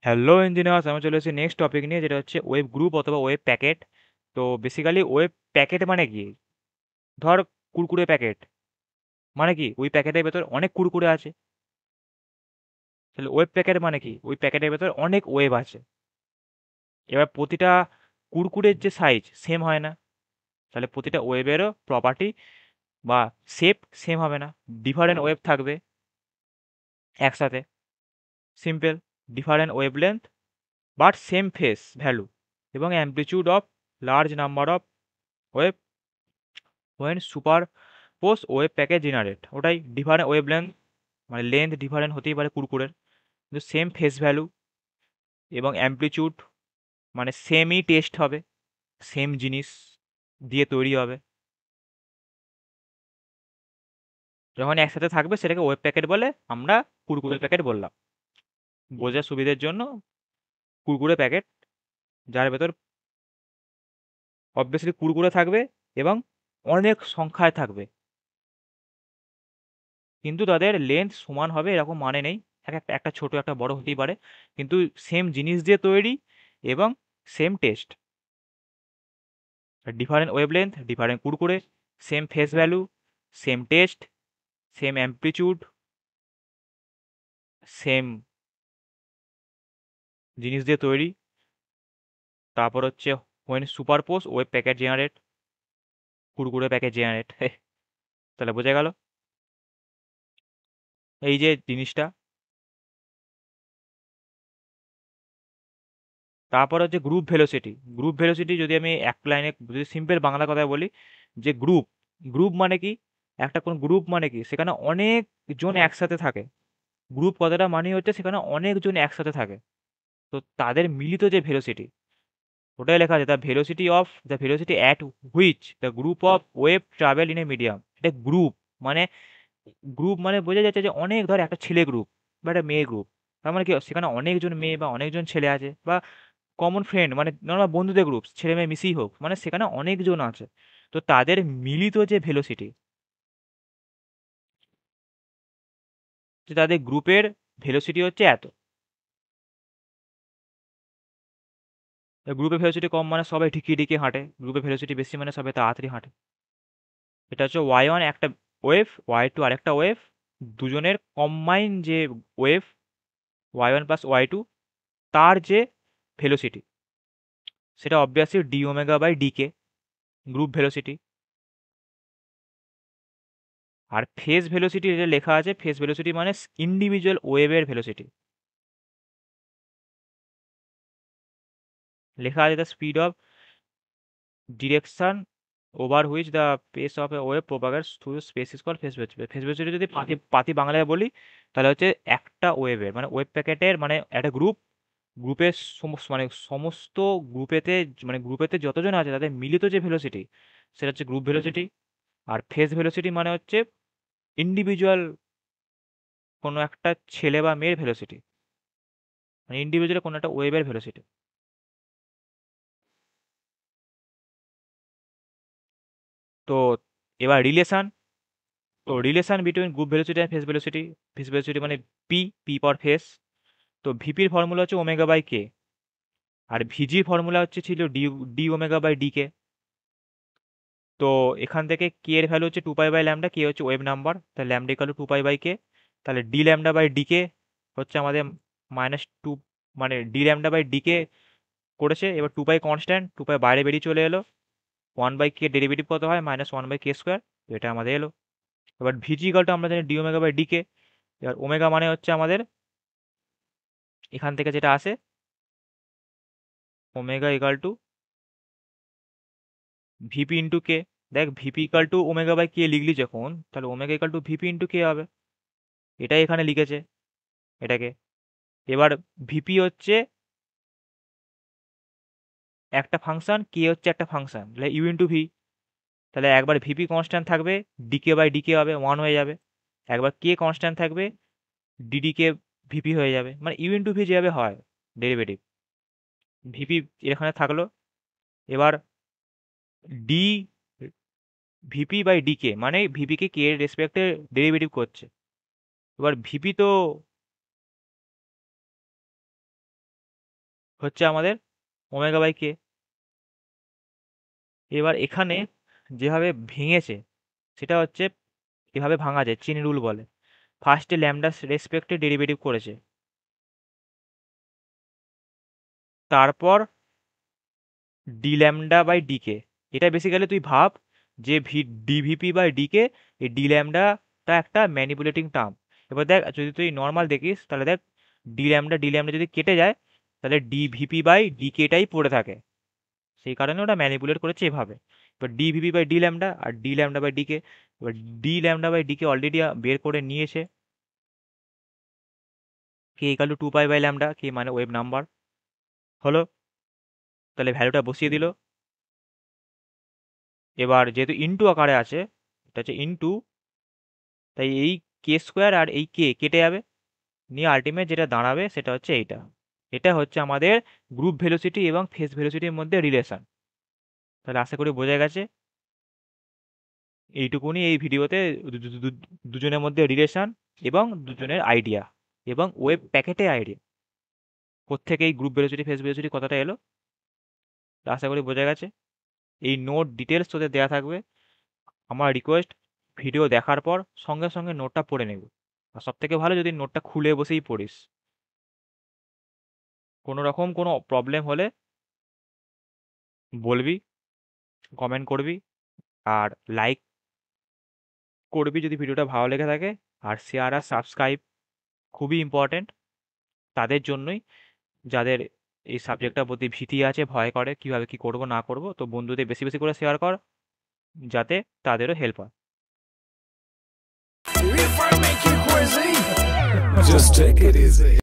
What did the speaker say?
Hello engineers, আমি চলে এসেছি নেক্সট টপিক নিয়ে, যেটা হচ্ছে ওয়েব গ্রুপ অথবা ওয়েব প্যাকেট। তো বেসিক্যালি ওয়েব প্যাকেট মানে কি? ধর, কুরকুরে প্যাকেট মানে কি? ওই প্যাকেটের ভেতর অনেক কুরকুরে আছে। তাহলে ওয়েব প্যাকেট মানে কি? ওই প্যাকেটের ভেতর অনেক ওয়েব আছে। এবার প্রতিটা কুরকুরের যে সাইজ সেম হয় না, তাহলে প্রতিটা ওয়েবেরও প্রপার্টি বা শেপ সেম হবে না। ডিফারেন্ট ওয়েব থাকবে একসাথে। Simple. Different wave length but same face value এবং amplitude of large number of wave when superpose wave package generate. ওটাই ডিফারেন্ট ওয়েব লেন্থ, মানে লেন্থ ডিফারেন্ট হতেই পারে কুরকুরের, কিন্তু সেম ফেস ভ্যালু এবং অ্যামপ্লিটিউড, মানে সেমই টেস্ট হবে, সেম জিনিস দিয়ে তৈরি হবে। যখন একসাথে থাকবে সেটাকে ওয়েব প্যাকেট বলে, আমরা কুরকুরে প্যাকেট বললাম বোঝার সুবিধের জন্য। কুরকুরে প্যাকেট যার ভেতর অবভিয়াসলি কুরকুরে থাকবে এবং অনেক সংখ্যায় থাকবে, কিন্তু তাদের লেন্থ সমান হবে এরকম মানে নেই। এক একটা একটা ছোট একটা বড় হতেই পারে, কিন্তু সেম জিনিস দিয়ে তৈরি এবং same taste. Different wavelength, different Kurkure, same face value, same taste, same amplitude, same জিনিস দিয়ে তৈরি। তারপর হচ্ছে when superpose wave packet generate, Kurkure packet generate. তাহলে বোঝা গেল এই যে জিনিসটা। তারপর হচ্ছে গ্রুপ ভেলোসিটি। গ্রুপ ভেলোসিটি যদি আমি এক লাইনে, যদি সিম্পল বাংলা কথায় বলি, যে গ্রুপ, গ্রুপ মানে কি? একটা কোন গ্রুপ মানে কি? সেখানে অনেক জন একসাথে থাকে। গ্রুপ কথাটা মানে হচ্ছে সেখানে অনেকজন একসাথে থাকে। তো তাদের মিলিত যে ভেলোসিটি, ওটাই লেখা আছে the velocity at which the group of wave travel in a medium. এটা গ্রুপ মানে, গ্রুপ মানে বোঝা যাচ্ছে যে অনেক, ধর একটা ছেলে গ্রুপ বা একটা মেয়ে গ্রুপ, তার মানে কি সেখানে অনেকজন মেয়ে বা অনেকজন ছেলে আছে, বা কমন ফ্রেন্ড মানে নর্মাল বন্ধুদের গ্রুপ, ছেলে মেয়ে মিশিই হোক, মানে সেখানে অনেকজন আছে। তো তাদের মিলিত যে ভেলোসিটি, যে তাদের গ্রুপের ভেলোসিটি হচ্ছে এত। গ্রুপের ভেলোসিটি কম মানে সবাই ঢিকিয়ে ঢিকিয়ে হাঁটে, গ্রুপের ভেলোসিটি বেশি মানে সবাই তাড়াতাড়ি হাঁটে। এটা হচ্ছে ওয়াই ওয়ান একটা ওয়েভ, ওয়াই টু আরেকটা ওয়েভ, দুজনের কম্বাইন যে wave Y one plus Y two, তার যে ভেলোসিটি, সেটা obviously D omega by D K, group velocity. আর ফেজ ভেলোসিটি যেটা লেখা আছে, ফেজ ভেলোসিটি মানে ইন্ডিভিজুয়াল ওয়েভের ভেলোসিটি। লেখা আছে the speed of direction over which the pace of a wave propagates through space is called phase velocity. Phase velocity যদি পাতি পাতি বাংলায় বলি, তাহলে হচ্ছে একটা ওয়েভের, মানে ওয়েভ প্যাকেটের, মানে একটা গ্রুপ, গ্রুপের মানে সমস্ত গ্রুপেতে, মানে গ্রুপেতে যতজন আছে তাদের মিলিত যে ভেলোসিটি, সেটা হচ্ছে গ্রুপ ভেলোসিটি। আর ফেজ ভেলোসিটি মানে হচ্ছে ইন্ডিভিজুয়াল কোনো একটা ছেলে বা মেয়ের ভেলোসিটি, মানে ইন্ডিভিজুয়াল কোনো একটা ওয়েভের ভেলোসিটি। তো এবার রিলেশন। তো relation between group velocity and phase velocity, phase velocity মানে পি, পি ফর ফেস। তো ভিপির ফর্মুলা হচ্ছে ওমেগা বাই কে, আর ভিজির ফর্মুলা হচ্ছে ছিল D, D omega by D K. তো এখান থেকে কে এর ভ্যালু হচ্ছে two pi by lambda, K হচ্ছে ওয়েভ নাম্বার, তাহলে lambda equal two pi by K. তাহলে D lambda by D K হচ্ছে আমাদের -2, মানে ডি ল্যামডা বাই ডি কে করেছে। এবার টু পাই কনস্ট্যান্ট, টু পাই বাইরে বেরিয়ে চলে এলো। ওয়ান বাই কে ডেরিভেটিভ কত হয়? -1 বাই কে স্কোয়ার। এটা আমাদের এলো। এবার ভিজি ইকাল টু আমরা জানি D omega by D K. এবার ওমেগা মানে হচ্ছে আমাদের এখান থেকে যেটা আসে, omega equal to VP into K. দেখ, VP equal to omega by K লিখলি যখন, তাহলে omega equal to VP into K হবে। এটাই এখানে লিখেছে এটাকে। এবার ভিপি হচ্ছে একটা ফাংশন, কে হচ্ছে একটা ফাংশন, তাহলে ইউ ইন্টু ভি। তাহলে একবার ভিপি কনস্ট্যান্ট থাকবে, ডিকে বাই ডিকে হবে, 1 হয়ে যাবে। একবার কে কনস্ট্যান্ট থাকবে, ডিডিকে ভিপি হয়ে যাবে, মানে ইউ ইন্টু ভি যেভাবে হয় ডেরিভেটিভ। ভিপি এখানে থাকলো। এবার ডি ভিপি বাই ডিকে মানে ভিপিকে কে এর রেসপেক্টে ডেরিভেটিভ করছে। এবার ভিপি তো হচ্ছে আমাদের ওমেগা বাই কে। এবার এখানে যেভাবে ভেঙেছে সেটা হচ্ছে, এভাবে ভাঙা যায়, চেন রুল বলে। ফার্স্টে ল্যামডা রেসপেক্টে ডেরিভেটিভ করেছে, তারপর ডি ল্যামডা বাই ডিকে। এটা বেসিক্যালি তুই ভাব যে ডিভিপি বাই ডিকে, এই ডি ল্যামডাটা একটা ম্যানিপুলেটিং টার্ম। এবার দেখ, যদি তুই নর্মাল দেখিস তাহলে দেখ, ডি ল্যামডা যদি কেটে যায় তাহলে ডিভিপি বাই ডিকেটাই পড়ে থাকে, সেই কারণে ওটা ম্যানিপুলেট করেছে এভাবে। এবার ডিভিপি বাই ডি ল্যামডা আর ডি ল্যামডা বাই ডিকে, এবার D lambda by D K already বের করে নিয়েছে, K equal to 2 pi by lambda, K মানে ওয়েভ নাম্বার হলো। তাহলে ভ্যালুটা বসিয়ে দিল। এবার যেহেতু ইনটু আকারে আছে, এটা হচ্ছে ইনটু, তাই এই কে স্কোয়ার আর এই কে কেটে যাবে, নিয়ে আলটিমেট যেটা দাঁড়াবে সেটা হচ্ছে এইটা। এটা হচ্ছে আমাদের গ্রুপ ভেলোসিটি এবং ফেস ভেলোসিটির মধ্যে রিলেশন। তাহলে আশা করি বোঝা গেছে এইটুকুনি এই ভিডিওতে, দুজনের মধ্যে রিলেশন এবং দুজনের আইডিয়া এবং ওয়েব প্যাকেটে আইডিয়া, কোত্থেকে এই গ্রুপ ভেলোসিটি ফেস ভেলোসিটি কথাটা এলো। আশা করি বোঝা গেছে। এই নোট ডিটেলস তোদের দেওয়া থাকবে। আমার রিকোয়েস্ট, ভিডিও দেখার পর সঙ্গে সঙ্গে নোটটা পড়ে নেবে, আর সব থেকে ভালো যদি নোটটা খুলে বসেই পড়িস। কোনো রকম কোনো প্রবলেম হলে বলবি, কমেন্ট করবি, আর লাইক করবি যদি ভিডিওটা ভালো লেগে থাকে। আর শেয়ার আর সাবস্ক্রাইব খুবই ইম্পর্ট্যান্ট তাদের জন্যই যাদের এই সাবজেক্টটার প্রতি ভীতি আছে, ভয় করে কিভাবে কি করব না করব। তো বন্ধুদের বেশি বেশি করে শেয়ার কর, যাতে তাদেরও হেল্প হয়। If I make you crazy, just take it easy.